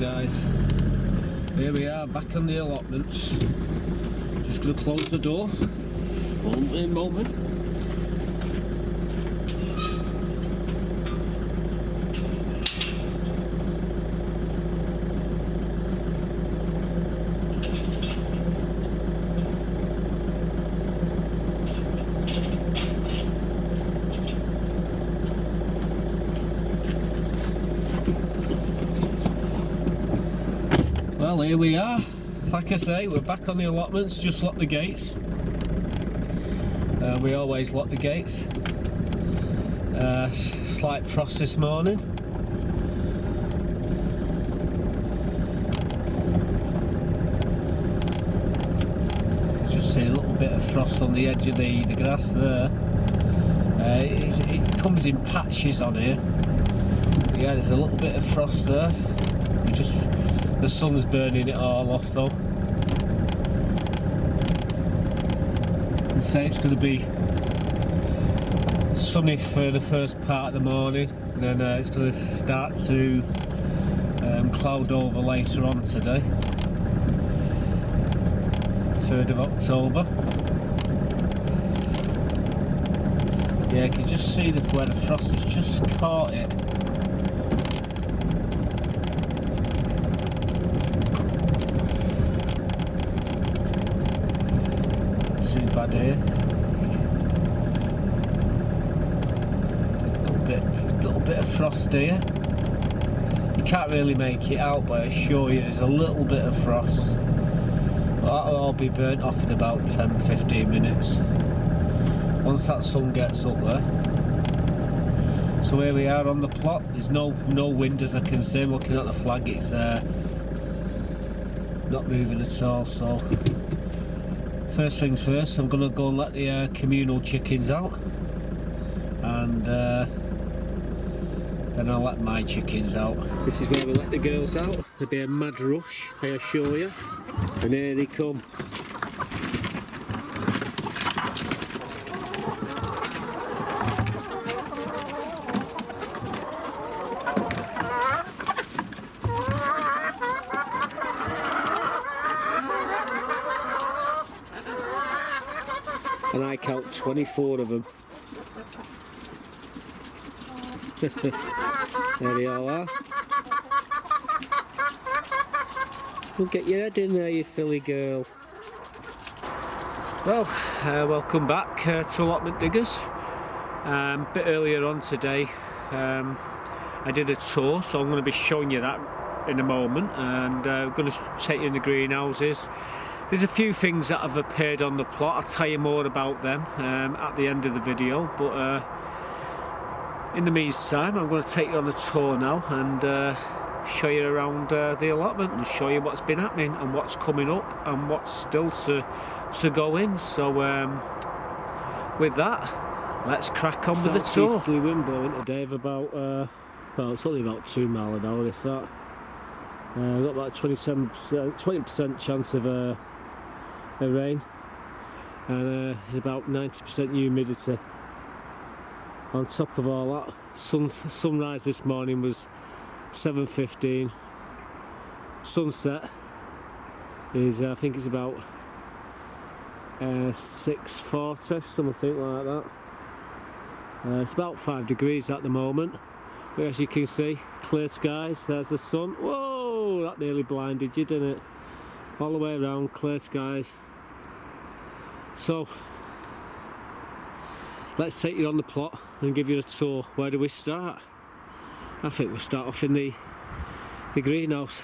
guys, here we are back on the allotments. Just going to close the door in a moment. Well, here we are. Like I say, we're back on the allotments. Just locked the gates. We always lock the gates. Slight frost this morning. Just see a little bit of frost on the edge of the grass there. It comes in patches on here. But yeah, there's a little bit of frost there. The sun's burning it all off though. I'd say it's going to be sunny for the first part of the morning, and then it's going to start to cloud over later on today, 3rd of October. Yeah, you can just see where the frost has just caught it. Bad here. Little bit of frost here. You can't really make it out, but I assure you there's a little bit of frost. But that'll all be burnt off in about 10-15 minutes once that sun gets up there. So here we are on the plot. There's no wind, as I can see. I'm looking at the flag, it's not moving at all. So first things first, I'm going to go and let the communal chickens out, and then I'll let my chickens out. This is where we let the girls out. There'll be a mad rush, I assure you, and here they come. And I count 24 of them. There they all are. Well, get your head in there, you silly girl. Well, welcome back to Allotment Diggers. A bit earlier on today, I did a tour, so I'm going to be showing you that in a moment, and I'm going to take you in the greenhouses. There's a few things that have appeared on the plot. I'll tell you more about them at the end of the video, but in the meantime I'm going to take you on a tour now and show you around the allotment and show you what's been happening and what's coming up and what's still to go in. So with that, let's crack on with the tour. Southeasterly wind blowing today of about, well, it's only about 2 miles an hour if that. We've got about 20% chance of rain, and there's about 90% humidity. On top of all that, sunrise this morning was 7:15. Sunset is, I think it's about 6:40, something like that. It's about 5 degrees at the moment, but as you can see, clear skies. There's the sun. Whoa, that nearly blinded you, didn't it? All the way around, clear skies. So let's take you on the plot and give you a tour. Where do we start? I think we'll start off in the greenhouse.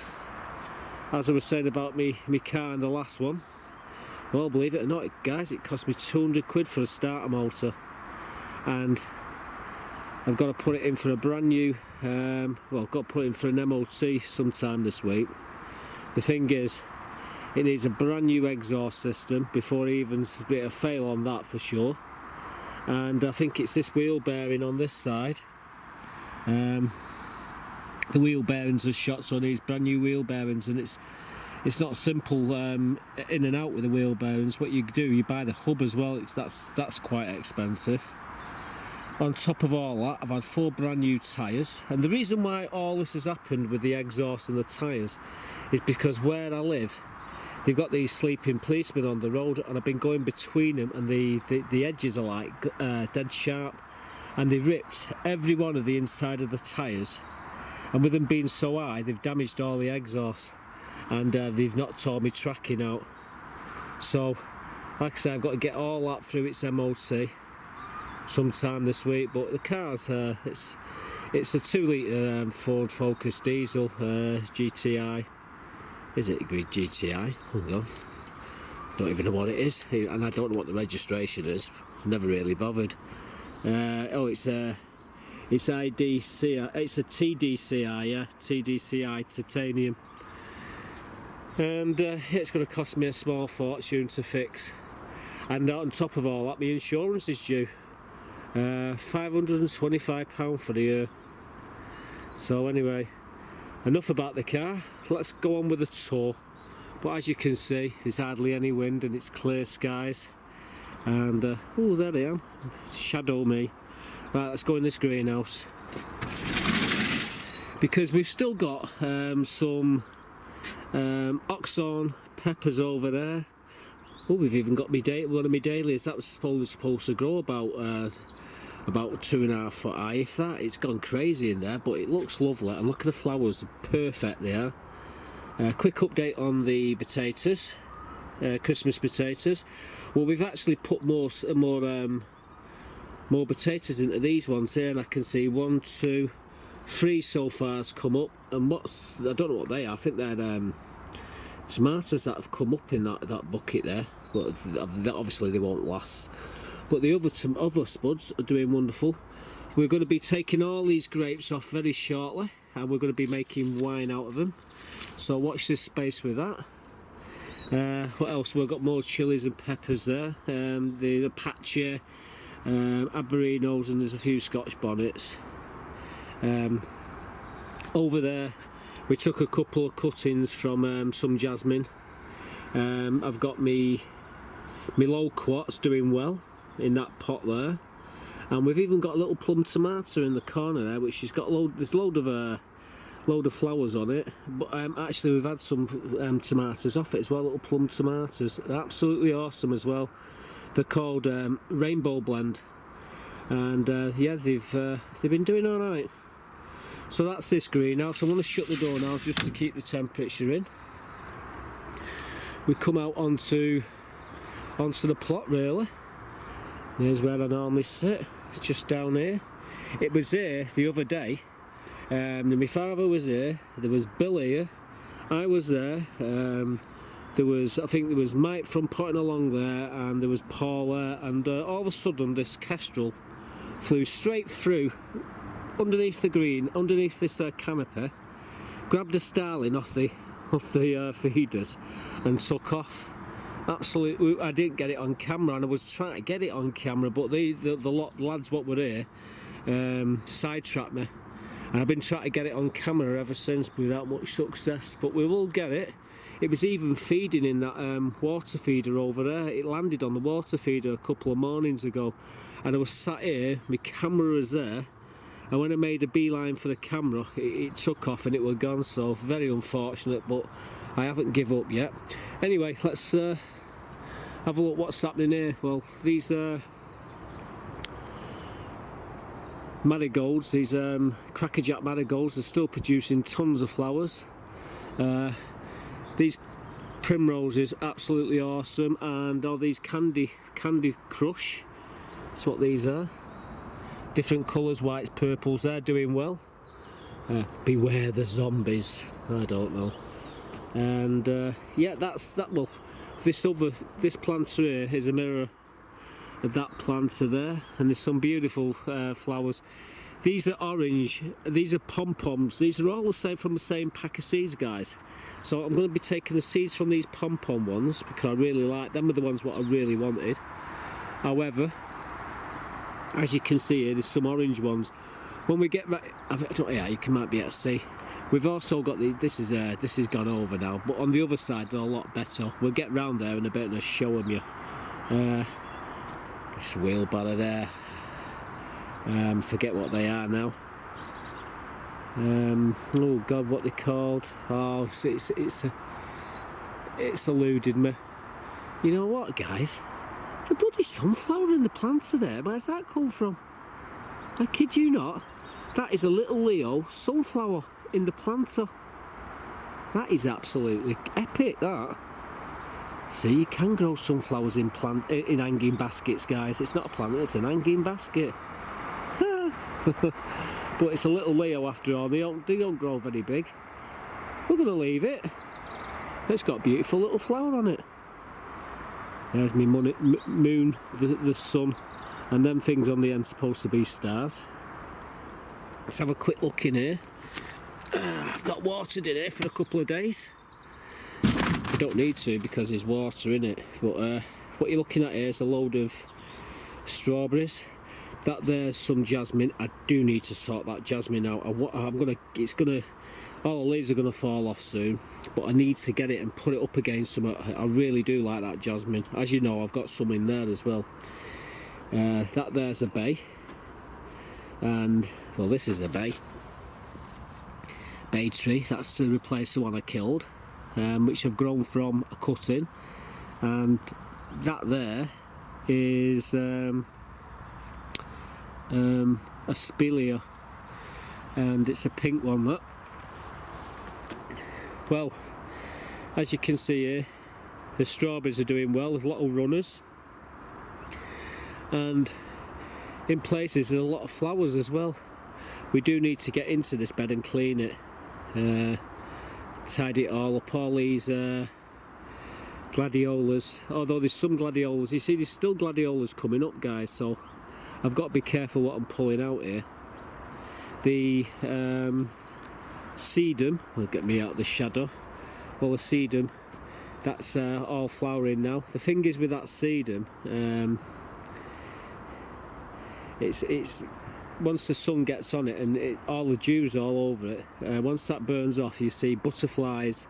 As I was saying about me car in the last one, well, believe it or not, guys, it cost me 200 quid for a starter motor, and I've got to put it in for a brand new, well, I've got to put it in for an MOT sometime this week. The thing is, it needs a brand new exhaust system before it even be a fail on that for sure. And I think it's this wheel bearing on this side. The wheel bearings are shot, so it needs brand new wheel bearings, and it's not simple in and out with the wheel bearings. What you do, you buy the hub as well. That's quite expensive. on top of all that, I've had 4 brand new tyres, and the reason why all this has happened with the exhaust and the tyres is because where I live, they've got these sleeping policemen on the road, and I've been going between them, and the edges are like dead sharp, and they ripped every one of the inside of the tyres, and with them being so high, they've damaged all the exhaust, and they've not torn me tracking out. So like I say, I've got to get all that through its MOT sometime this week. But the car's it's a 2 litre Ford Focus diesel GTI. Is it agreed GTI? Hang on. Don't even know what it is, and I don't know what the registration is. Never really bothered. Oh, it's IDCI. It's a TDCI, yeah, TDCI titanium. And it's going to cost me a small fortune to fix. And on top of all that, my insurance is due. £525 for the year. So anyway, enough about the car. Let's go on with the tour. But as you can see, there's hardly any wind and it's clear skies. And oh, there I am. Shadow me. Right, let's go in this greenhouse. Because we've still got some oxon peppers over there. Oh, we've even got one of my dahlias that was supposed to grow about 2.5 foot high. If that, it's gone crazy in there, but it looks lovely. And look at the flowers, perfect they are. Quick update on the potatoes, Christmas potatoes. Well, we've actually put more potatoes into these ones here, and I can see 1, 2, 3 so far has come up. And I don't know what they are. I think they're tomatoes that have come up in that bucket there, but obviously they won't last. But the other spuds are doing wonderful. We're going to be taking all these grapes off very shortly, and we're going to be making wine out of them. So watch this space with that. What else? We've got more chilies and peppers there. The Apache, Albarinos, and there's a few Scotch bonnets. Over there, we took a couple of cuttings from some jasmine. I've got me loquats doing well in that pot there, and we've even got a little plum tomato in the corner there, which has got there's a load of flowers on it. But actually, we've had some tomatoes off it as well, little plum tomatoes. They're absolutely awesome as well. They're called Rainbow Blend, and yeah, they've been doing all right. So that's this greenhouse. I'm going to shut the door now just to keep the temperature in. We come out onto the plot really. There's where I normally sit. It's just down here. It was here the other day. My father was here. There was Bill here. I was there. I think there was Mike from Potting Along there, and there was Paul there. And all of a sudden, this kestrel flew straight through underneath this canopy, grabbed a starling off the feeders and took off. Absolutely, I didn't get it on camera, and I was trying to get it on camera, but the lads what were here sidetracked me, and I've been trying to get it on camera ever since without much success. But we will get it. It was even feeding in that water feeder over there. It landed on the water feeder a couple of mornings ago, and I was sat here, my camera was there. And when I made a beeline for the camera, it took off and it was gone. So very unfortunate, but I haven't give up yet. Anyway, let's have a look what's happening here. Well, these marigolds, these crackerjack marigolds, are still producing tons of flowers. These primroses, absolutely awesome, and all these candy crush. That's what these are. Different colours, whites, purples, they're doing well. Beware the zombies, I don't know. And yeah, that's that. Well, this planter here is a mirror of that planter there, and there's some beautiful flowers. These are orange, these are pom-poms. These are all the same, from the same pack of seeds, guys. So I'm going to be taking the seeds from these pom-pom ones because I really like them. Are the ones what I really wanted. However, as you can see here, there's some orange ones. When we get right, yeah, you might be able to see. We've also got this is gone over now, but on the other side they're a lot better. We'll get round there in a bit and I'll show them you. Just wheelbarrow there. Forget what they are now. Oh God, what they called? Oh, it's eluded me. You know what, guys? There's a bloody sunflower in the planter there. Where's that come from? I kid you not. That is a little Leo sunflower in the planter. That is absolutely epic, that. See, you can grow sunflowers in hanging baskets, guys. It's not a planter, it's an hanging basket. But it's a little Leo after all. They don't grow very big. We're going to leave it. It's got a beautiful little flower on it. There's my moon, the sun, and them things on the end supposed to be stars. Let's have a quick look in here. I've not watered in here for a couple of days. I don't need to because there's water in it. But what you're looking at here is a load of strawberries. That there's some jasmine. I do need to sort that jasmine out. All the leaves are gonna fall off soon, but I need to get it and put it up against some. I really do like that jasmine. As you know, I've got some in there as well. That there's a bay, and well, this is a bay tree. That's to replace the one I killed, which have grown from a cutting, and that there is a spilia, and it's a pink one. That. Well, as you can see here, the strawberries are doing well. There's a lot of runners, and in places there's a lot of flowers as well. We do need to get into this bed and clean it, tidy it all up. All these gladiolas, although there's some gladiolas, you see there's still gladiolas coming up, guys, so I've got to be careful what I'm pulling out here. The sedum will get me out of the shadow. Well, the sedum, that's all flowering now. The thing is with that sedum, it's once the sun gets on it and all the dew's all over it, once that burns off, you see butterflies,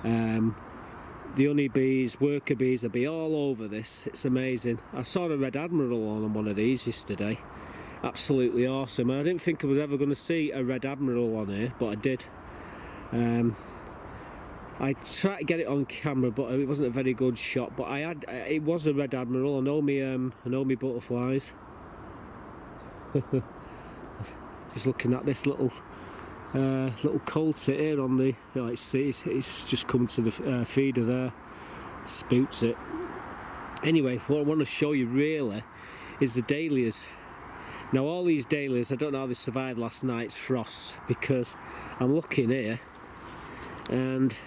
the honeybees, worker bees will be all over this. It's amazing. I saw a red admiral on one of these yesterday. Absolutely awesome. And I didn't think I was ever going to see a red admiral on here, but I did. I tried to get it on camera, but it wasn't a very good shot. But it was a red admiral. I know me butterflies. Just looking at this little colt here on the. It's just come to the feeder there. Spoots it. Anyway, what I want to show you really is the dahlias. Now all these dahlias, I don't know how they survived last night's frosts, because I'm looking here and,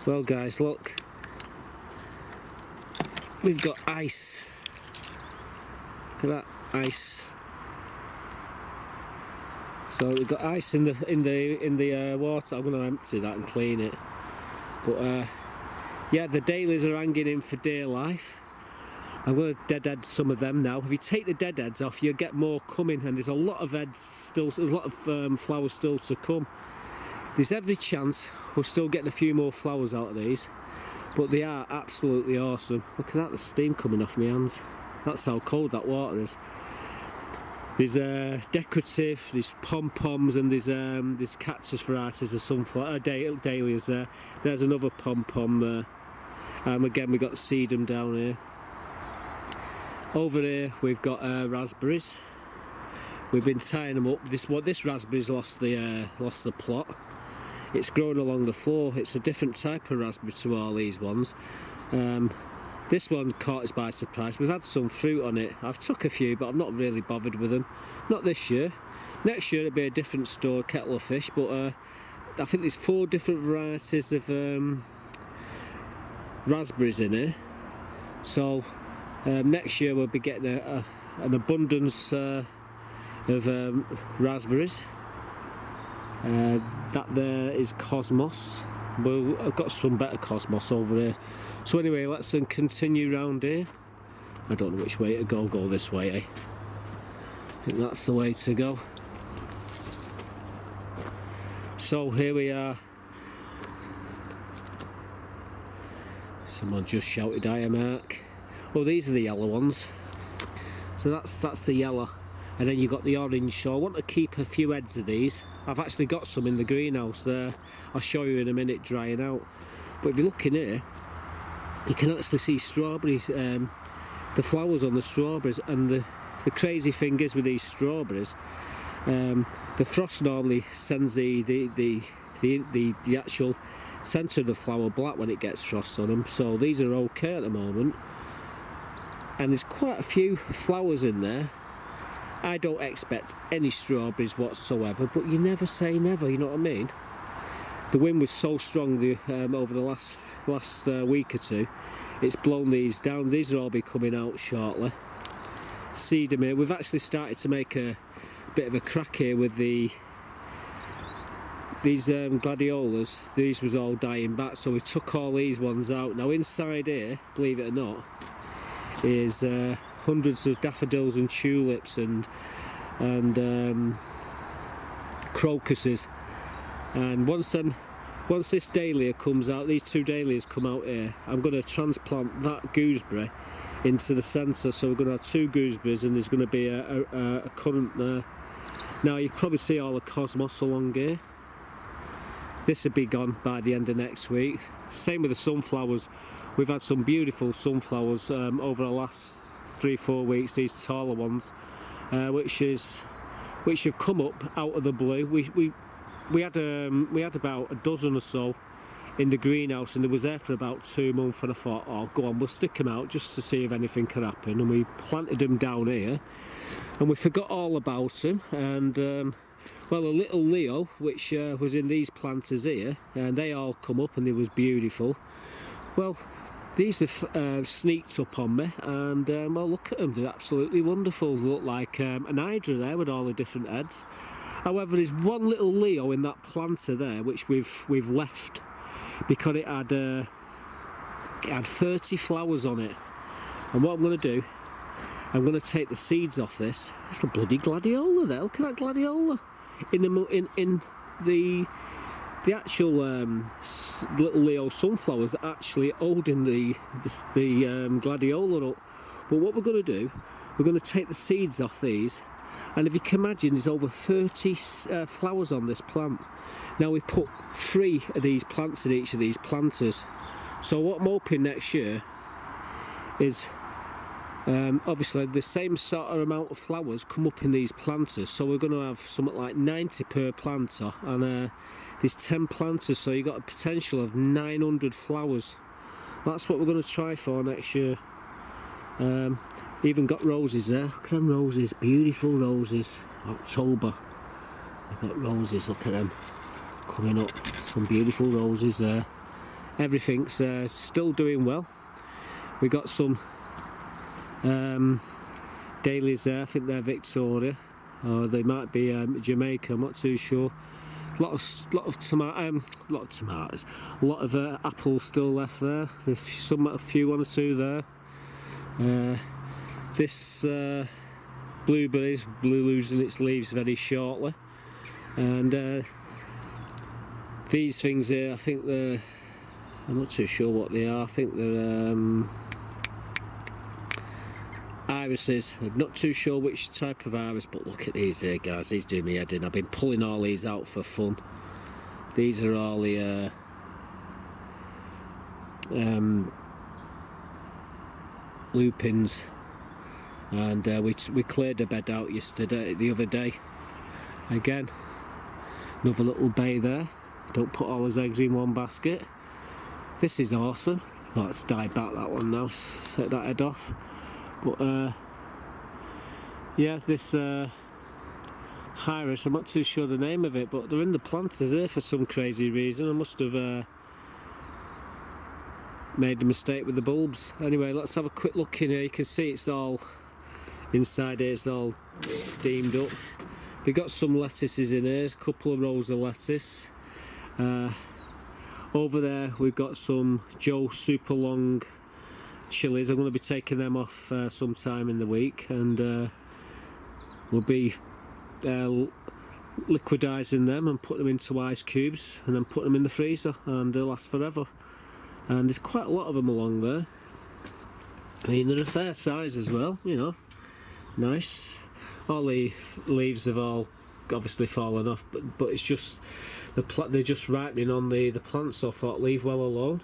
well guys, look, we've got ice. Look at that ice. So we've got ice in the water. I'm going to empty that and clean it. But yeah, the dahlias are hanging in for dear life. I'm going to deadhead some of them now. If you take the deadheads off, you'll get more coming, and there's a lot of heads still, a lot of flowers still to come. There's every chance we're still getting a few more flowers out of these, but they are absolutely awesome. Look at that, the steam coming off my hands. That's how cold that water is. There's decorative, there's pom-poms, and there's cactus varieties of sunflower, dahlias there. There's another pom-pom there. Again, we've got sedum down here. Over here we've got raspberries. We've been tying them up. This raspberry's lost the plot. It's growing along the floor. It's a different type of raspberry to all these ones. This one caught us by surprise. We've had some fruit on it. I've took a few, but I've not really bothered with them. Not this year. Next year it'll be a different store, kettle of fish. But I think there's 4 different varieties of raspberries in here. So next year we'll be getting an abundance of raspberries. That there is Cosmos. Well, I've got some better Cosmos over there. So anyway, let's then continue round here. I don't know which way to go. Go this way, eh? I think that's the way to go. So here we are. Someone just shouted, "Hiya, Mark." Oh, these are the yellow ones. So that's the yellow. and then you've got the orange. So I want to keep a few heads of these. I've actually got some in the greenhouse there. I'll show you in a minute drying out. But if you look in here, you can actually see strawberries, the flowers on the strawberries. And the crazy thing is with these strawberries, the frost normally sends the actual centre of the flower black when it gets frost on them. So these are okay at the moment, and there's quite a few flowers in there. I don't expect any strawberries whatsoever, but you never say never, you know what I mean? The wind was so strong over the last week or two, it's blown these down. These will all be coming out shortly. Seed them here. We've actually started to make a bit of a crack here with these gladiolas. These was all dying back, so we took all these ones out. Now inside here, believe it or not, is hundreds of daffodils and tulips and crocuses. And once this dahlia comes out, these two dahlias come out here, I'm going to transplant that gooseberry into the centre. So we're going to have two gooseberries, and there's going to be a currant there. Now you can probably see all the cosmos along here. This will be gone by the end of next week. Same with the sunflowers. We've had some beautiful sunflowers over the last 3-4 weeks, these taller ones, which have come up out of the blue. We had about a dozen or so in the greenhouse, and they was there for about 2 months, and I thought, oh, go on, we'll stick them out just to see if anything could happen. And we planted them down here, and we forgot all about them. And well, a little Leo, which was in these planters here, and they all come up, and they was beautiful. Well, these have sneaked up on me, and well, look at them, they're absolutely wonderful. They look like an hydra there with all the different heads. However, there's one little Leo in that planter there which we've left because it had 30 flowers on it. And what I'm going to do, I'm going to take the seeds off this. That's a bloody gladiola there. Look at that gladiola in the actual little Leo sunflowers that actually holding the gladiola up. But what we're going to do, we're going to take the seeds off these, and if you can imagine, there's over 30 flowers on this plant. Now we put 3 of these plants in each of these planters. So what I'm hoping next year is obviously the same sort of amount of flowers come up in these planters. So we're going to have something like 90 per planter, and there's 10 planters, so you've got a potential of 900 flowers. That's what we're going to try for next year. Even got roses there. Look at them roses, beautiful roses. October. We've got roses, look at them coming up. Some beautiful roses there. Everything's still doing well. We got some dahlias there. I think they're Victoria, or they might be Jamaica. I'm not too sure. A lot of tomatoes. A lot of apples still left there. There's a few, 1 or 2 there. This blueberries losing its leaves very shortly, and these things here, I think they're, I'm not too sure what they are. I think they're irises. I'm not too sure which type of iris, but look at these here, guys. These do me head in. I've been pulling all these out for fun. These are all the lupins, and we cleared the bed out the other day. Again, another little bay there. Don't put all his eggs in one basket. This is awesome. Oh, let's dive back that one now. Set that head off. But yeah, this iris, I'm not too sure the name of it, but they're in the planters here for some crazy reason. I must have made a mistake with the bulbs. Anyway, let's have a quick look in here. You can see it's all inside here, it's all steamed up. We've got some lettuces in here, a couple of rows of lettuce. Over there we've got some Joe super long chilies. I'm going to be taking them off sometime in the week, and we'll be liquidising them and put them into ice cubes, and then put them in the freezer, and they'll last forever. And there's quite a lot of them along there. I mean, they're a fair size as well, you know. Nice. all the leaves have all obviously fallen off, but it's just they're just ripening on the plants, so I thought leave well alone.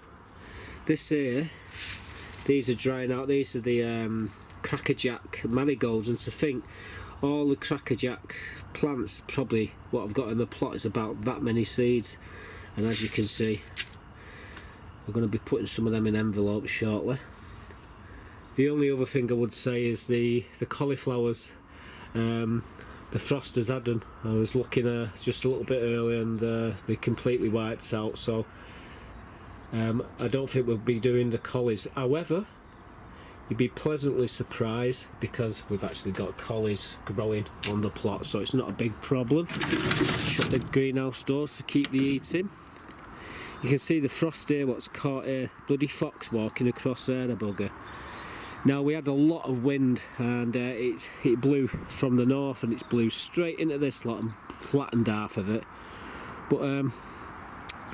This here, these are drying out. These are the crackerjack marigolds, and to think all the crackerjack plants, probably what I've got in the plot is about that many seeds, and as you can see, we're going to be putting some of them in envelopes shortly. The only other thing I would say is the cauliflowers. The frost has had them. I was looking just a little bit earlier, and they completely wiped out, so I don't think we'll be doing the collies. However, you'd be pleasantly surprised because we've actually got collies growing on the plot, so it's not a big problem. Shut the greenhouse doors to keep the heating. You can see the frost here, what's caught here. Bloody fox walking across there, the bugger. Now, we had a lot of wind, and it blew from the north, and it's blew straight into this lot and flattened half of it. But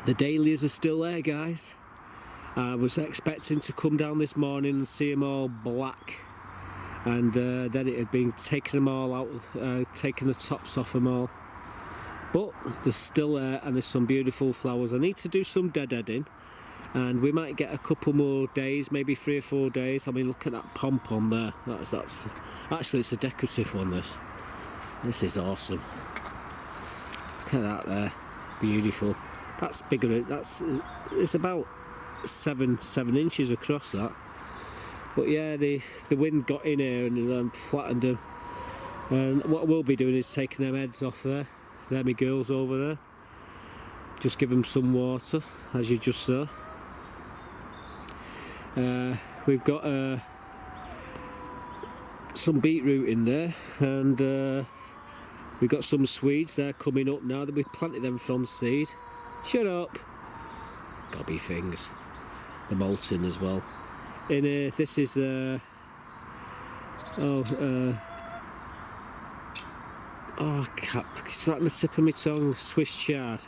the dahlias are still there, guys. I was expecting to come down this morning and see them all black, and then it had been taking them all out, taking the tops off them all. But they're still there, and there's some beautiful flowers. I need to do some deadheading, and we might get a couple more days, maybe 3 or 4 days. I mean, look at that pom-pom there. That's actually, it's a decorative one. This is awesome. Look at that there, beautiful. That's bigger. It's about seven inches across that. But yeah, the wind got in here and flattened them. And what we'll be doing is taking them heads off there. They're my girls over there. Just give them some water, as you just saw. We've got some beetroot in there, and we've got some Swedes there coming up now that we planted them from seed. Shut up! Gobby things. The molting as well. In here, this is cap! It's right on the tip of my tongue. Swiss chard.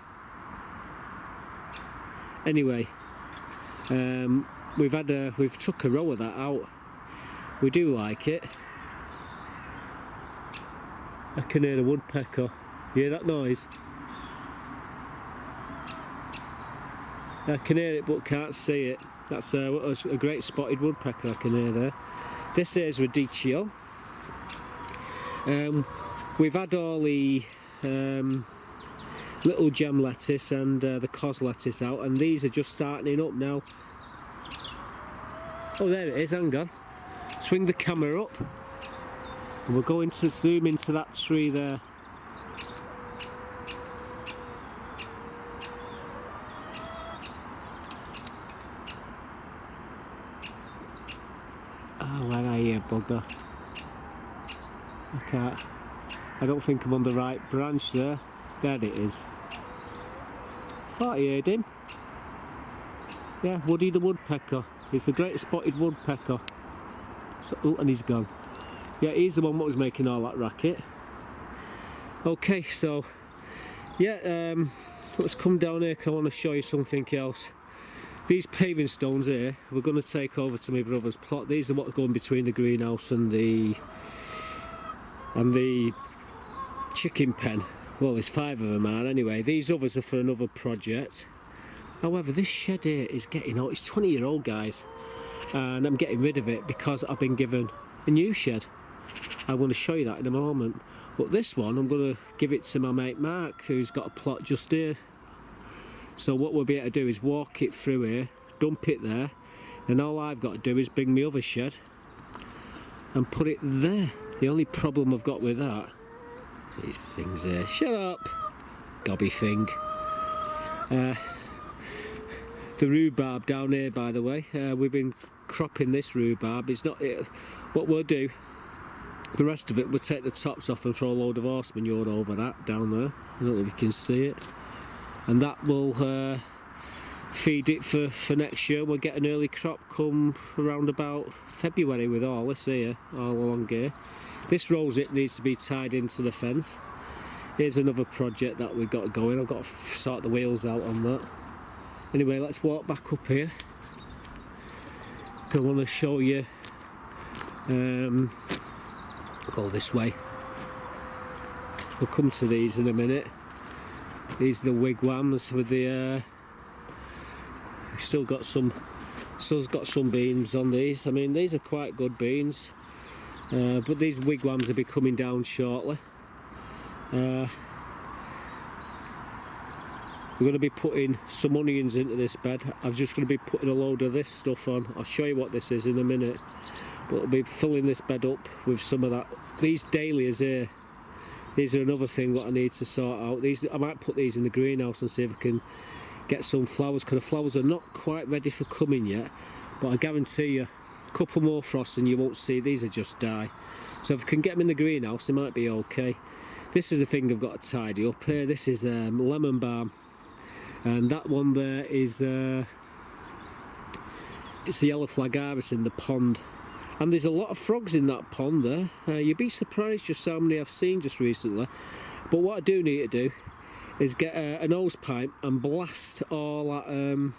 Anyway, we've took a row of that out. We do like it. I can hear the woodpecker. You hear that noise? I can hear it but can't see it. That's a great spotted woodpecker I can hear there. This is radicchio. We've had all the little gem lettuce and the cos lettuce out, and these are just starting up now. Oh, there it is, hang on. Swing the camera up, and we're going to zoom into that tree there. Oh, where are you, bugger? I don't think I'm on the right branch there. There it is. Thought I heard him. Yeah, Woody the woodpecker. He's a great spotted woodpecker. So, oh, and he's gone. Yeah, he's the one that was making all that racket. Okay, so yeah, let's come down here because I want to show you something else. These paving stones here, we're going to take over to my brother's plot. These are what's going between the greenhouse and the chicken pen. Well, there's 5 of them are anyway. These others are for another project. However, this shed here is getting old. It's 20-year-old, guys, and I'm getting rid of it because I've been given a new shed. I'm going to show you that in a moment. But this one, I'm going to give it to my mate Mark, who's got a plot just here. So what we'll be able to do is walk it through here, dump it there, and all I've got to do is bring my other shed and put it there. The only problem I've got with that, these things here. Shut up, gobby thing. The rhubarb down here, by the way, we've been cropping this rhubarb. It's not it. What we'll do, the rest of it, we'll take the tops off and throw a load of horse manure over that down there. I don't know if you can see it. And that will feed it for next year. We'll get an early crop come around about February with all this here, all along here. This rosette needs to be tied into the fence. Here's another project that we've got going. I've got to sort the wheels out on that. Anyway, let's walk back up here. I want to show you, go this way. we'll come to these in a minute. These are the wigwams with the still got some beans on these. I mean, these are quite good beans, but these wigwams will be coming down shortly. We're going to be putting some onions into this bed. I'm just going to be putting a load of this stuff on. I'll show you what this is in a minute, but I'll be filling this bed up with some of that. These dahlias here, these are another thing that I need to sort out. These, I might put these in the greenhouse and see if I can get some flowers, because the flowers are not quite ready for coming yet, but I guarantee you a couple more frosts and you won't see, these are just die. So if I can get them in the greenhouse, they might be okay. This is the thing I've got to tidy up here. This is lemon balm, and that one there is it's the yellow flagaris in the pond, and there's a lot of frogs in that pond there. You'd be surprised just how many I've seen just recently. But what I do need to do is get an hose pipe and blast all that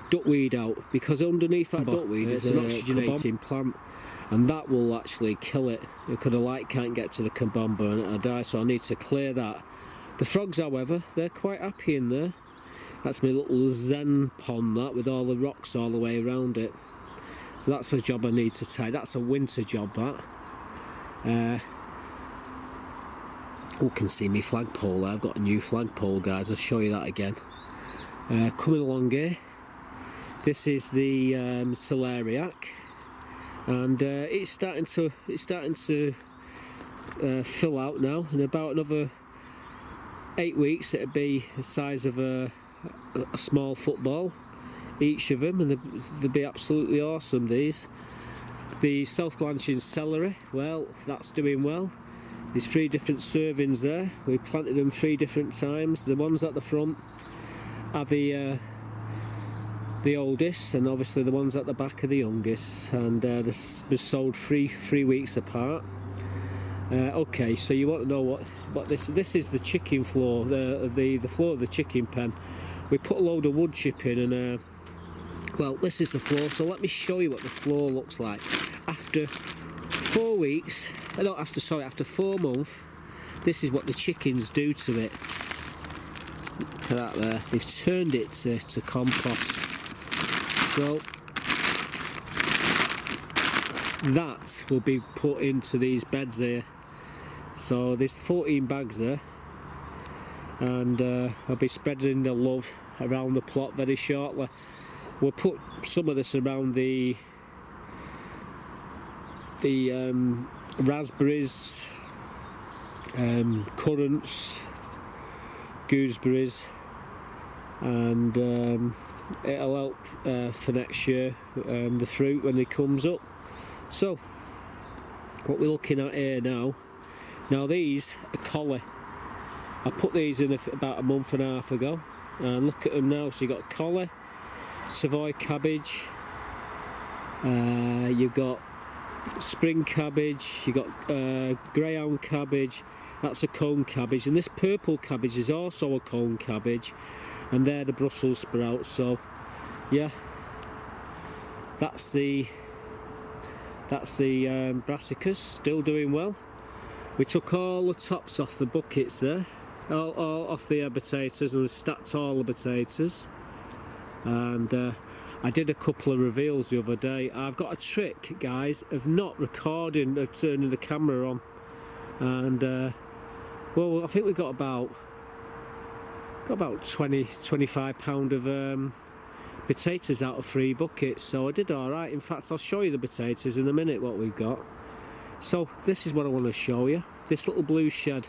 duckweed out, because underneath that duckweed is an oxygenating plant, and that will actually kill it, because the light can't get to the kabomba and it'll die. So I need to clear that. The frogs, however, they're quite happy in there. That's my little zen pond, that, with all the rocks all the way around it. So that's a job I need to tie. That's a winter job, that. You can see me flagpole there. I've got a new flagpole, guys. I'll show you that again. Coming along here, this is the celeriac, and it's starting to fill out now. In about another 8 weeks, it'll be the size of a small football, each of them, and they'll be absolutely awesome. These, the self-blanching celery, well, that's doing well. There's 3 different servings there. We planted them 3 different times. The ones at the front are the oldest, and obviously the ones at the back are the youngest. And this was sold three weeks apart. Okay, so you want to know what this is? The chicken floor, the floor of the chicken pen. We put a load of wood chip in, and well, this is the floor. So let me show you what the floor looks like after 4 weeks. After 4 months, this is what the chickens do to it. Look at that there. They've turned it to compost. So that will be put into these beds here. So there's 14 bags there, and I'll be spreading the love around the plot very shortly. We'll put some of this around the raspberries, currants, gooseberries, and it'll help for next year, the fruit when it comes up. So what we're looking at here now these are collie. I put these in about a month and a half ago, and look at them now. So you've got collie, Savoy cabbage, you've got spring cabbage, you got greyhound cabbage, that's a cone cabbage, and this purple cabbage is also a cone cabbage, and they're the Brussels sprouts. So yeah, that's the brassicas, still doing well. We took all the tops off the buckets there, all off the potatoes, and we stacked all the potatoes. And I did a couple of reveals the other day. I've got a trick, guys, of not recording, of turning the camera on. And well, I think we got about 20-25 pound of potatoes out of 3 buckets, so I did all right. In fact, I'll show you the potatoes in a minute what we've got. So this is what I want to show you. This little blue shed,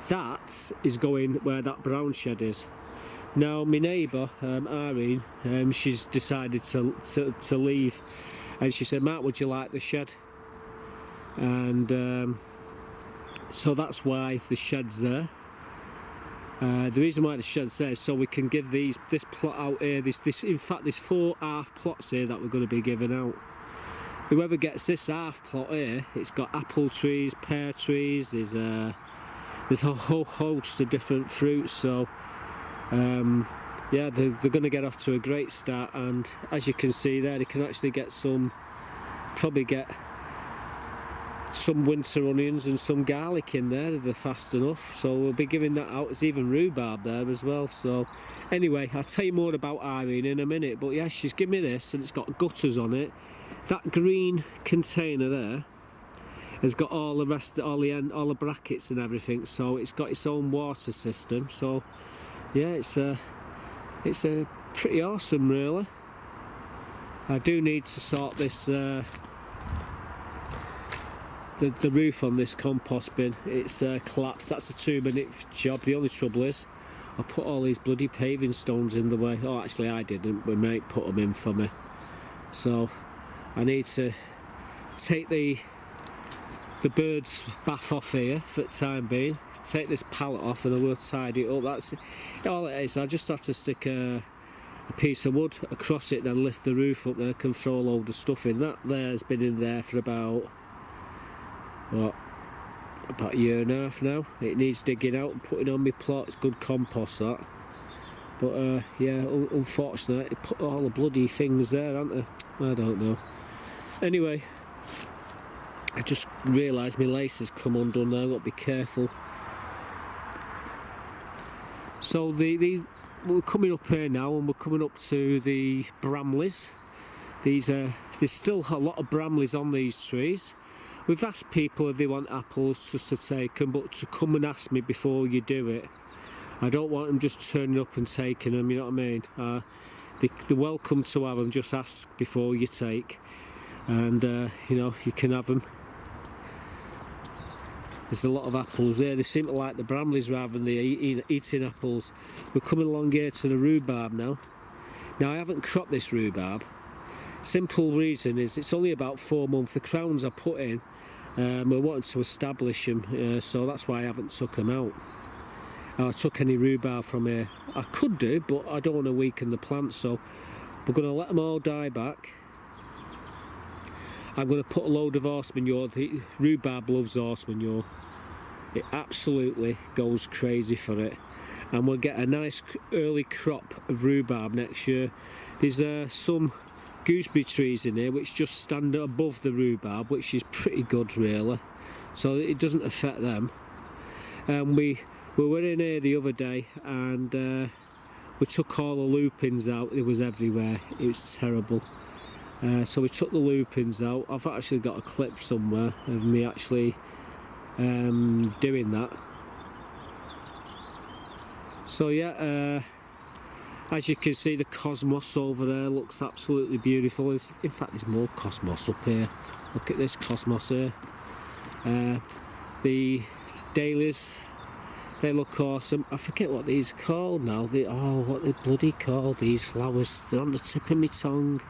that is going where that brown shed is. Now my neighbour, Irene, she's decided to leave, and she said, "Mark, would you like the shed?" And so that's why the shed's there. The reason why the shed's there is so we can give this plot out here. In fact, there's 4 half plots here that we're going to be giving out. Whoever gets this half plot here, it's got apple trees, pear trees. There's a whole host of different fruits. So yeah, they're going to get off to a great start. And as you can see there, they can actually get probably get some winter onions and some garlic in there if they're fast enough, so we'll be giving that out. There's even rhubarb there as well. So anyway, I'll tell you more about Irene in a minute, but yeah, she's given me this and it's got gutters on it. That green container there has got all the rest, all the brackets and everything, so it's got its own water system. So yeah, it's a pretty awesome really. I do need to sort this the roof on this compost bin. It's collapsed. That's a 2-minute job. The only trouble is I put all these bloody paving stones in the way. Oh, actually I didn't, my mate put them in for me. So I need to take the bird's bath off here for the time being, take this pallet off and I will tidy it up. That's all it is. I just have to stick a piece of wood across it and lift the roof up, then I can throw a load of stuff in. That there's been in there for about a year and a half now. It needs digging out and putting on my plot. It's good compost that. But yeah, unfortunately it put all the bloody things there, aren't they? I don't know. Anyway, I just realised my lace has come undone now. I've got to be careful. So we're coming up here now, and we're coming up to the bramleys. There's still a lot of bramleys on these trees. We've asked people if they want apples just to take them, but to come and ask me before you do it. I don't want them just turning up and taking them, you know what I mean? They're welcome to have them, just ask before you take. And you know, you can have them. There's a lot of apples there. They seem to like the bramleys rather than the eating apples. We're coming along here to the rhubarb now. Now I haven't cropped this rhubarb. Simple reason is it's only about 4 months. The crowns I put in, we're wanting to establish them, so that's why I haven't took them out. I took any rhubarb from here. I could do, but I don't want to weaken the plant, so we're going to let them all die back. I'm going to put a load of horse manure. The rhubarb loves horse manure. It absolutely goes crazy for it. And we'll get a nice early crop of rhubarb next year. There's some gooseberry trees in here which just stand above the rhubarb, which is pretty good really. So it doesn't affect them. We were in here the other day and we took all the lupins out. It was everywhere. It was terrible. So we took the lupins out. I've actually got a clip somewhere of me actually doing that. So yeah, as you can see, the cosmos over there looks absolutely beautiful. In fact, there's more cosmos up here. Look at this cosmos here. The dahlias, they look awesome. I forget what these are called now. What they're bloody called, these flowers. They're on the tip of my tongue.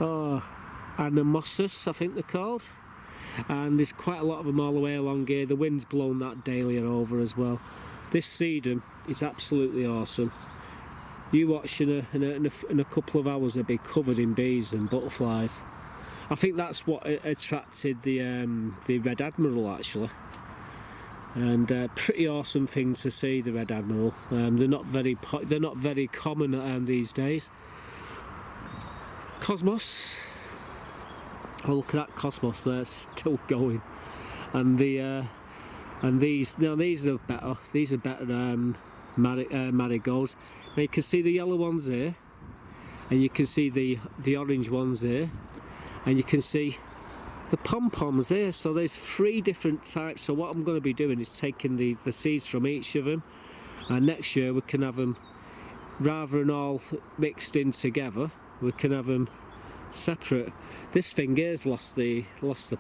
Oh, anemosus, I think they're called. And there's quite a lot of them all the way along here. The wind's blown that dahlia over as well. This sedum is absolutely awesome. You watch in a couple of hours, they'll be covered in bees and butterflies. I think that's what attracted the Red Admiral actually. And pretty awesome things to see, the Red Admiral. They're not very common these days. Cosmos. Oh, look at that cosmos there, still going. And these are better. These are better marigolds. Now you can see the yellow ones here, and you can see the orange ones here, and you can see the pom-poms here. So there's 3 different types. So what I'm going to be doing is taking the seeds from each of them, and next year we can have them, rather than all mixed in together, we can have them separate. This thing here's lost the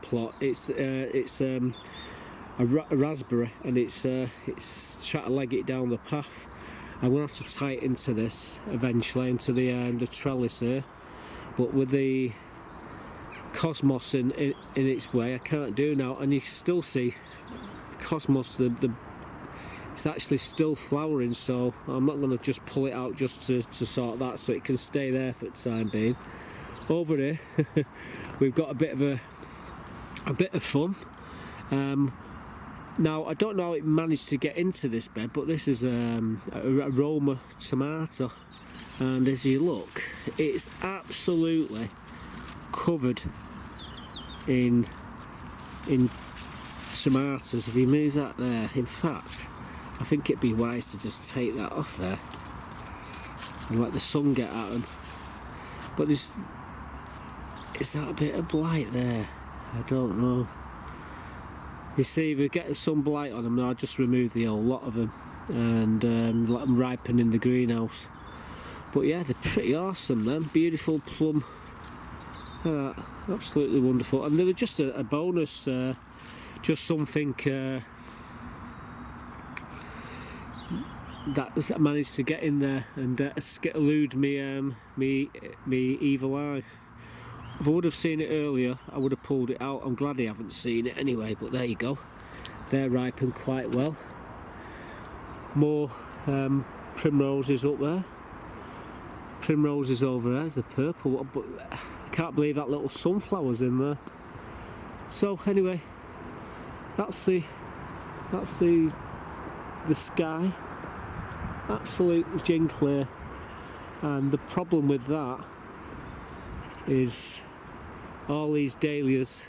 plot. It's a raspberry, and it's trying to leg it down the path. I'm going to have to tie it into this eventually, into the trellis here. But with the cosmos in its way, I can't do now. And you still see cosmos, it's actually still flowering, so I'm not going to just pull it out just to sort that, so it can stay there for the time being. Over here we've got a bit of fun. Now I don't know how it managed to get into this bed, but this is a Roma tomato, and as you look, it's absolutely covered in in tomatoes. If you move that there, in fact, I think it'd be wise to just take that off there and let the sun get at them. But is that a bit of blight there? I don't know. You see, if we get some blight on them, I'll just remove the whole lot of them and let them ripen in the greenhouse. But yeah, they're pretty awesome then. Beautiful plum. Absolutely wonderful. And they were just a bonus, just something that managed to get in there and elude me evil eye. If I would have seen it earlier, I would have pulled it out. I'm glad I haven't seen it anyway, but there you go. They're ripened quite well. More primroses up there. Primroses over there, there's the purple one, but I can't believe that little sunflower's in there. So anyway, that's the sky. Absolute gin clear. And the problem with that is all these dahlias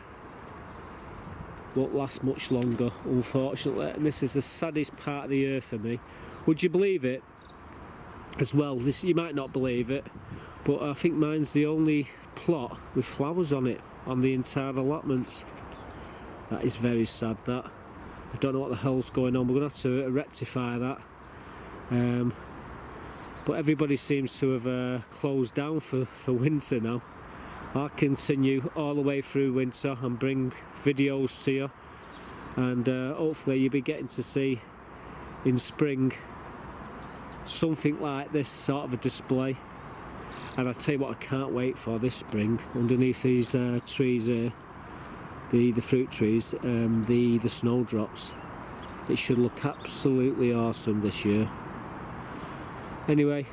won't last much longer, unfortunately, and this is the saddest part of the year for me. Would you believe it as well? This, you might not believe it, but I think mine's the only plot with flowers on it on the entire allotments. That is very sad, that. I don't know what the hell's going on. We're going to have to rectify that. But everybody seems to have closed down for winter now. I'll continue all the way through winter and bring videos to you, and hopefully you'll be getting to see in spring something like this sort of a display. And I tell you what, I can't wait for this spring underneath these trees here, the fruit trees, the snowdrops. It should look absolutely awesome this year. Anyway,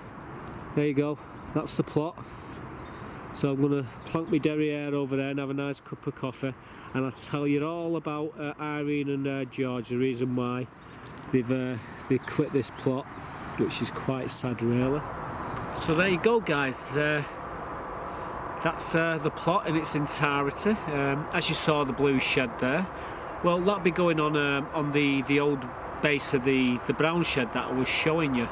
there you go, that's the plot. So I'm going to plonk my derriere over there and have a nice cup of coffee, and I'll tell you all about Irene and George, the reason why they quit this plot, which is quite sad really. So there you go guys, that's the plot in its entirety. As you saw, the blue shed there, well, that'll be going on the old base of the brown shed that I was showing you.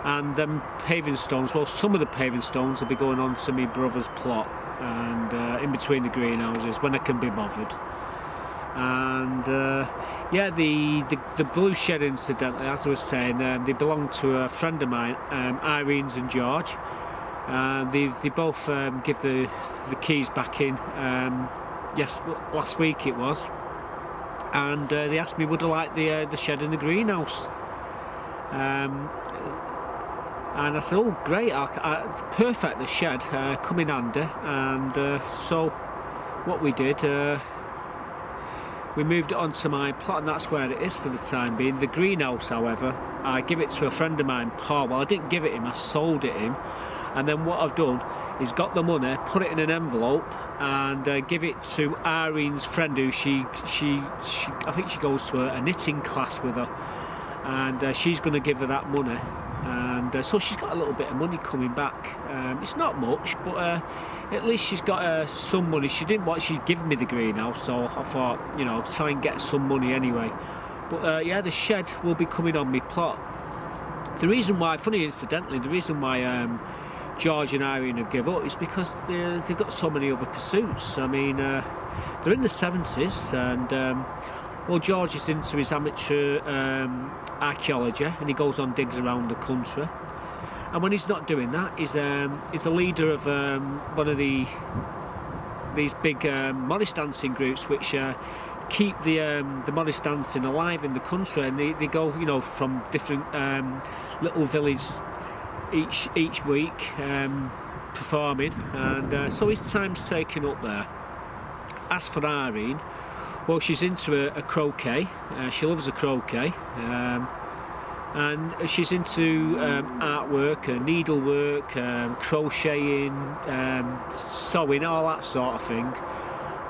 And them paving stones, well, some of the paving stones will be going on to my brother's plot and in between the greenhouses when I can be bothered. And yeah, the blue shed, incidentally, as I was saying, they belong to a friend of mine, Irene's and George. They both give the keys back in, yes, last week it was. And they asked me would I like the shed in the greenhouse. And I said, oh great, perfect, the shed, come in handy. And so what we did, we moved it onto my plot, and that's where it is for the time being. The greenhouse, however, I give it to a friend of mine, Paul. Well, I didn't give it him, I sold it him. And then what I've done is got the money, put it in an envelope, and give it to Irene's friend, who she I think she goes to a knitting class with her. And she's going to give her that money, and so she's got a little bit of money coming back. It's not much, but at least she's got some money. She didn't want, she'd give me the greenhouse, so I thought, you know, try and get some money anyway. But yeah, the shed will be coming on my plot. The reason why, funny incidentally, the reason why George and Irene have given up is because they've got so many other pursuits. I mean, they're in the 70s, and well, George is into his amateur archaeology, and he goes on digs around the country. And when he's not doing that, he's a leader of one of these big Morris dancing groups, which keep the Morris dancing alive in the country. And they go, you know, from different little villages each week performing, and so his time's taken up there. As for Irene, well, she's into a croquet. She loves a croquet, and she's into artwork, needlework, crocheting, sewing, all that sort of thing.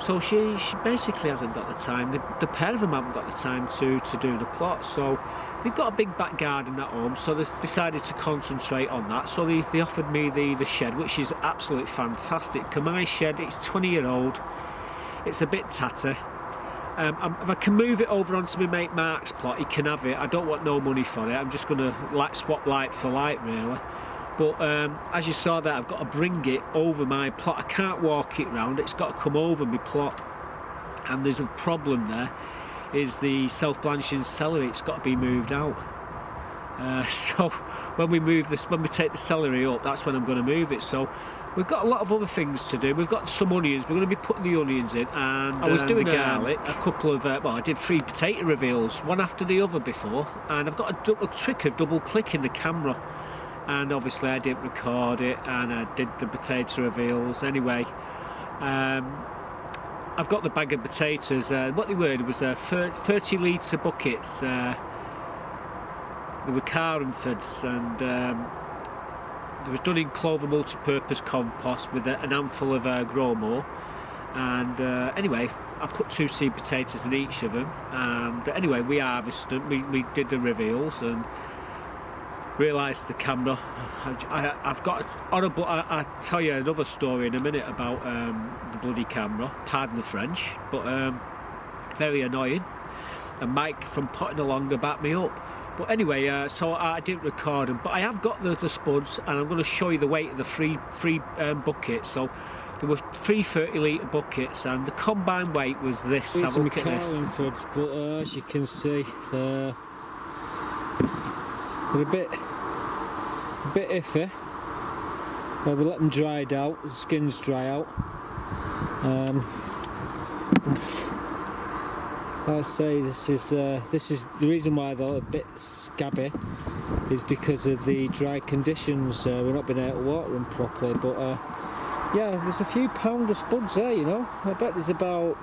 So she basically hasn't got the time. The pair of them haven't got the time to do the plot. So they've got a big back garden at home, so they decided to concentrate on that. So they offered me the shed, which is absolutely fantastic. 'Cause my shed, it's 20-year-old. It's a bit tatty. if I can move it over onto my mate Mark's plot, he can have it. I don't want no money for it. I'm just going to swap light for light, really. But as you saw there, I've got to bring it over my plot. I can't walk it round. It's got to come over my plot. And there's a problem there. Is the self-blanching celery? It's got to be moved out. So when we take the celery up, that's when I'm going to move it. So we've got a lot of other things to do. We've got some onions. We're going to be putting the onions in, and I was doing the garlic. A couple of I did 3 potato reveals, one after the other before, and I've got a trick of double clicking the camera, and obviously I didn't record it, and I did the potato reveals anyway. I've got the bag of potatoes. What they were, it was 30 litre buckets. They were Carnfords, and it was done in clover multi-purpose compost with an handful of Gromo. And anyway, I put 2 seed potatoes in each of them. And anyway, we harvested. We did the reveals and realised the camera. I've got horrible. I'll tell you another story in a minute about the bloody camera. Pardon the French, but very annoying. And Mike from Potting Along backed me up. But anyway, so I didn't record them, but I have got the spuds, and I'm going to show you the weight of the three buckets. So there were 3 30-litre buckets, and the combined weight was this. Have a look at this. Carnfords, but as you can see, they're a bit iffy. We let them dry out, the skins dry out. Like I say, this is the reason why they're a bit scabby, is because of the dry conditions. We've not been able to water them properly, but yeah, there's a few pound of spuds there, you know. I bet there's about,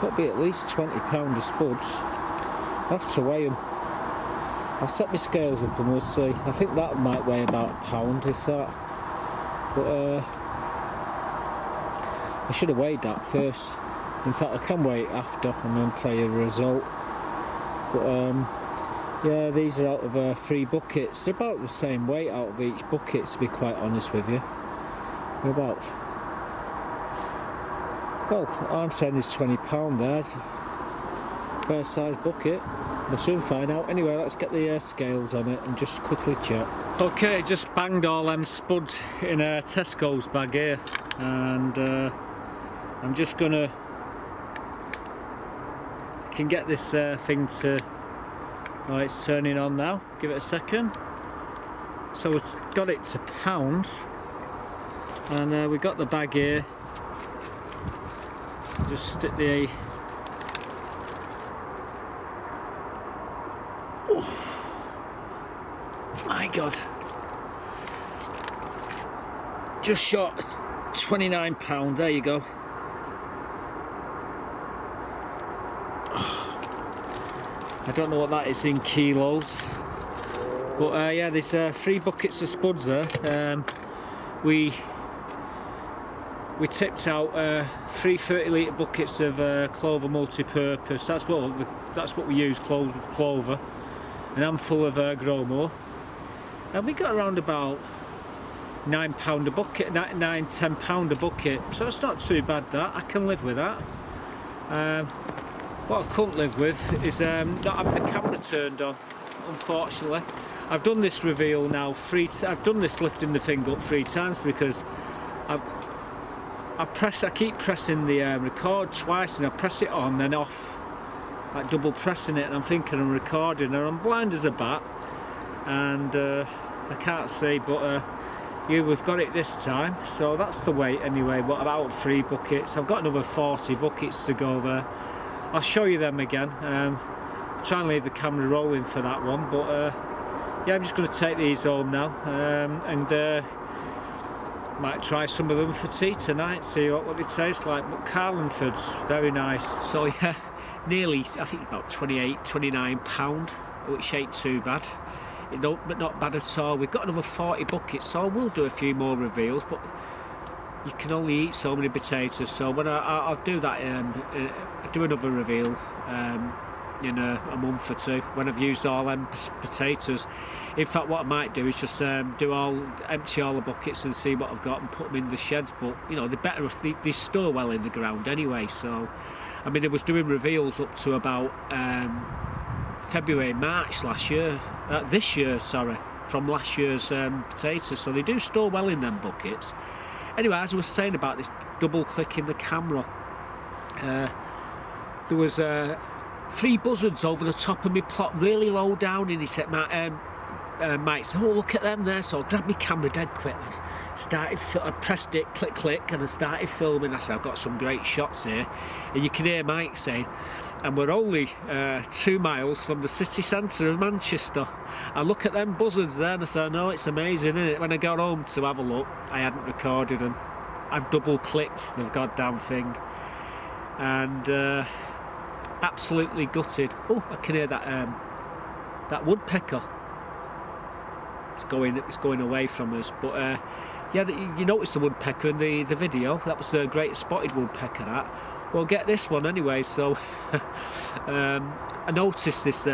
got to be at least 20 pound of spuds. I have to weigh them. I'll set my scales up and we'll see. I think that might weigh about a pound, if that. But I should have weighed that first. In fact, I can weigh it after and then tell you the result. But yeah, these are out of 3 buckets. They're about the same weight out of each bucket, to be quite honest with you. They're about, well, I'm saying there's 20 pound there. Fair size bucket. We'll soon find out. Anyway, let's get the scales on it and just quickly check. Okay, just banged all them spuds in a Tesco's bag here, and I'm just gonna, I can get this thing to, oh, it's turning on now, give it a second. So we've got it to pounds, and we've got the bag here. Just stick the, oh my god, just short £29, there you go. I don't know what that is in kilos, but yeah, there's 3 buckets of spuds there. We tipped out 3 30-litre buckets of clover multi-purpose. That's what we use, clover, an handful of Gromo, and we got around about £9 a bucket, £10 a bucket. So it's not too bad. That I can live with that. What I couldn't live with is not having the camera turned on, unfortunately. I've done this reveal now I've done this lifting the thing up 3 times because I keep pressing the record twice, and I press it on then off, like double pressing it, and I'm thinking I'm recording, and I'm blind as a bat, and I can't see, but yeah, we've got it this time. So that's the weight anyway. What about 3 buckets? I've got another 40 buckets to go there. I'll show you them again. Try and leave the camera rolling for that one, but yeah, I'm just going to take these home now, and might try some of them for tea tonight, see what they taste like. But Carnfords, very nice. So yeah, nearly, I think about £29, which ain't too bad. But not bad at all. We've got another 40 buckets, so we'll do a few more reveals, but you can only eat so many potatoes. So when I'll do that, do another reveal in a month or two when I've used all them potatoes. In fact, what I might do is just empty all the buckets and see what I've got and put them in the sheds. But you know, they're better if they store well in the ground anyway. So, I mean, I was doing reveals up to about February, March this year, sorry, from last year's potatoes. So they do store well in them buckets. Anyway, as I was saying about this double clicking the camera, there was 3 buzzards over the top of my plot, really low down, and he said, Mike said, oh, look at them there. So I grabbed my camera dead quick. I pressed it, click, click, and I started filming. I said, I've got some great shots here. And you can hear Mike saying, and we're only 2 miles from the city centre of Manchester. I look at them buzzards there and I said, no, it's amazing, isn't it? When I got home to have a look, I hadn't recorded them. I've double clicked the goddamn thing. And absolutely gutted. Oh, I can hear that woodpecker. It's going away from us, but yeah, you noticed the woodpecker in the video. That was a great spotted woodpecker. That. Well, get this one anyway. So I noticed this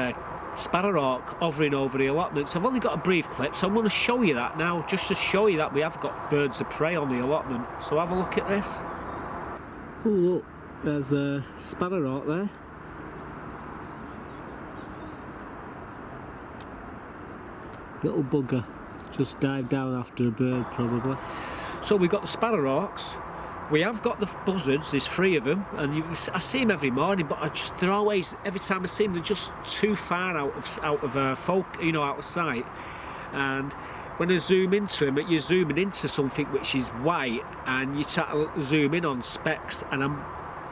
sparrowhawk hovering over the allotments. I've only got a brief clip, so I'm going to show you that now, just to show you that we have got birds of prey on the allotment. So have a look at this. Oh, look, there's a sparrowhawk there. Little bugger, just dived down after a bird probably. So we've got the sparrowhawks, we have got the buzzards, there's 3 of them, and I see them every morning, but they're always, every time I see them, they're just too far out of sight. And when I zoom into them, you're zooming into something which is white, and you try to zoom in on specks, and I'm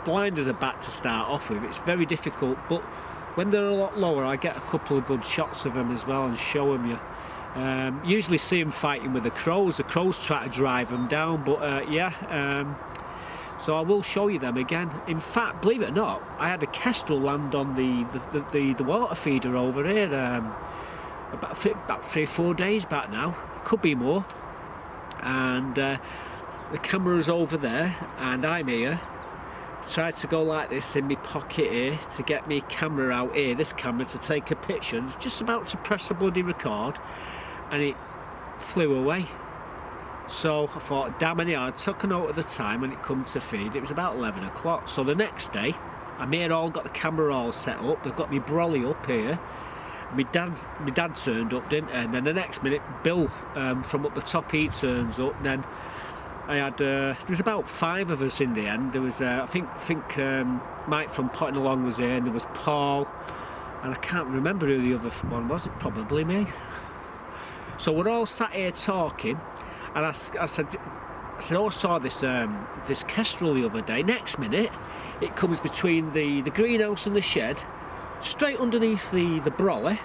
blind as a bat to start off with. It's very difficult, but when they're a lot lower, I get a couple of good shots of them as well and show them you. Usually see them fighting with the crows. The crows try to drive them down, but so I will show you them again. In fact, believe it or not, I had a kestrel land on the water feeder over here about 3 or 4 days back now. Could be more. And the camera's over there, and I'm here. Tried to go like this in my pocket here to get my camera out here, this camera, to take a picture. Just about to press the bloody record, and it flew away. So I thought, damn it, I took a note of the time when it come to feed. It was about 11 o'clock. So the next day, I'm here all got the camera all set up. They've got my brolly up here. My dad turned up, didn't he? And then the next minute, Bill from up the top, he turns up. And then I had there was about 5 of us in the end. There was I think Mike from Potting Along was here, and there was Paul, and I can't remember who the other one was. It probably me. So we're all sat here talking, and I said, oh, I saw this kestrel the other day. Next minute, it comes between the greenhouse and the shed, straight underneath the brolly,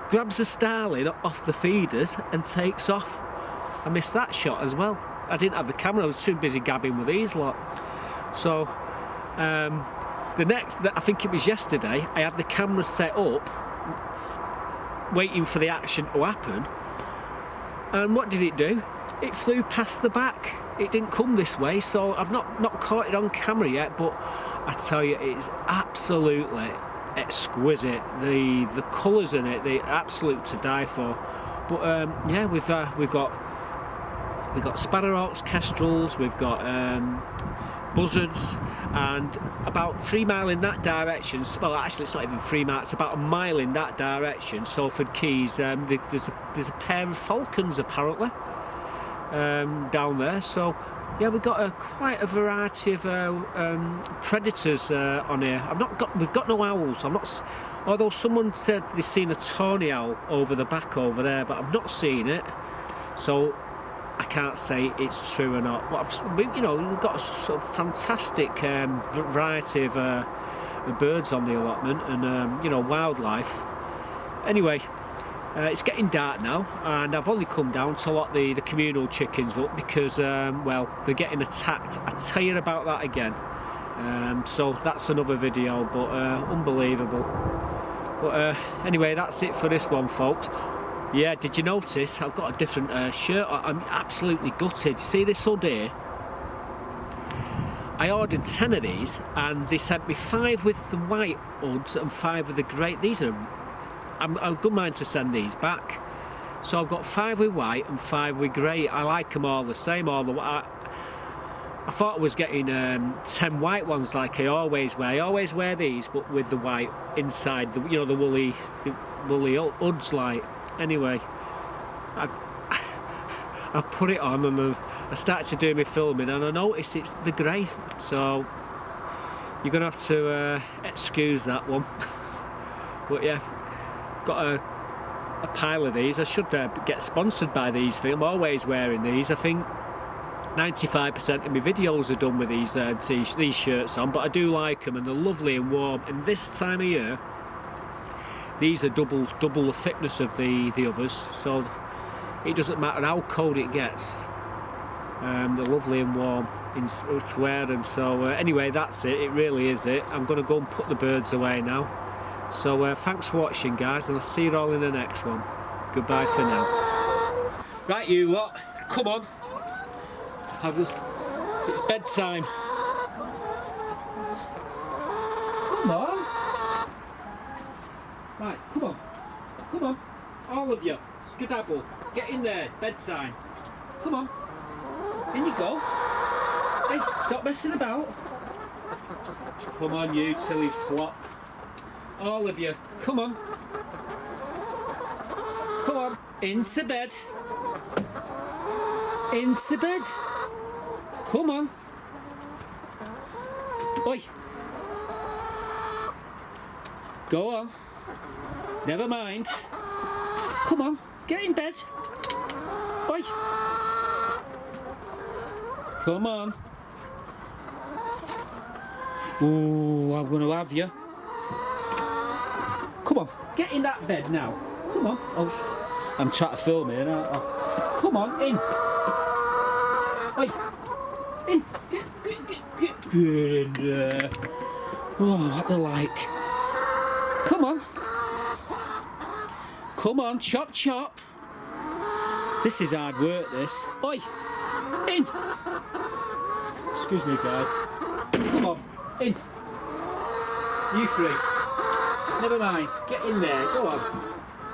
grabs the starling off the feeders and takes off. I missed that shot as well. I didn't have the camera, I was too busy gabbing with these lot. So I think it was yesterday, I had the camera set up waiting for the action to happen, and what did it do? It flew past the back. It didn't come this way, so I've not caught it on camera yet, but I tell you, it's absolutely exquisite. The colours in it, they're absolute to die for. But yeah, we've got sparrowhawks, kestrels, we've got buzzards, and about 3 miles in that direction. Well, actually, it's not even 3 miles; it's about a mile in that direction. Salford Keys. There's a pair of falcons apparently down there. So yeah, we've got quite a variety of predators on here. We've got no owls. Although someone said they've seen a tawny owl over the back over there, but I've not seen it. So I can't say it's true or not, but we've got a sort of fantastic variety of birds on the allotment, and wildlife. Anyway, it's getting dark now, and I've only come down to lock the communal chickens up because well, they're getting attacked. I'll tell you about that again. So that's another video, but unbelievable. But anyway, that's it for this one, folks. Yeah, did you notice I've got a different shirt? I'm absolutely gutted. See this hood here? I ordered 10 of these, and they sent me 5 with the white uds and 5 with the grey. These are, I'm good mind to send these back. So I've got 5 with white and 5 with grey. I like them all the same. I thought I was getting 10 white ones like I always wear. I always wear these, but with the white inside, the woolly uds. Like, anyway, I put it on and I started to do my filming, and I noticed it's the grey. So you're gonna have to excuse that one. But yeah, got a pile of these. I should get sponsored by these. I'm always wearing these. I think 95% of my videos are done with these shirts on, but I do like them, and they're lovely and warm. And this time of year, these are double the thickness of the others, so it doesn't matter how cold it gets. They're lovely and warm to wear them. So anyway, that's it. It really is it. I'm going to go and put the birds away now. So thanks for watching, guys, and I'll see you all in the next one. Goodbye for now. Right, you lot, come on. It's bedtime. Come on. Right, come on. Come on. All of you, skedaddle. Get in there. Bedtime. Come on. In you go. Hey, stop messing about. Come on, you silly flop. All of you, come on. Come on. Into bed. Into bed. Come on. Oi. Go on. Never mind. Come on. Get in bed. Oi. Come on. Ooh, I'm going to have you. Come on. Get in that bed now. Come on. Oh, I'm trying to film here, aren't I? Come on, in. Oi. In. Get in there. Oh, what they like. Come on. Come on, chop chop. This is hard work, this. Oi. In. Excuse me, guys. Come on. In. You three. Never mind. Get in there. Go on.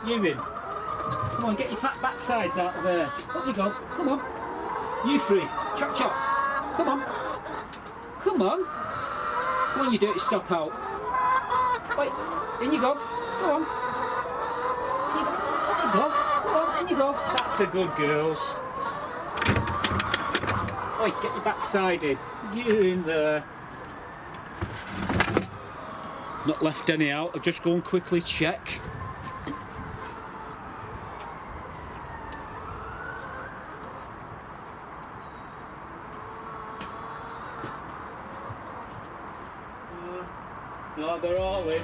You in. Come on, get your fat backsides out of there. Up you go. Come on. You three. Chop chop. Come on. Come on. Come on, you dirty stop out. Wait. In you go. Go on. In you go. Come on, in you go. That's a good girls. Oi, get your backside in. You're in there. Not left any out. I'll just go and quickly check. No, they're all in.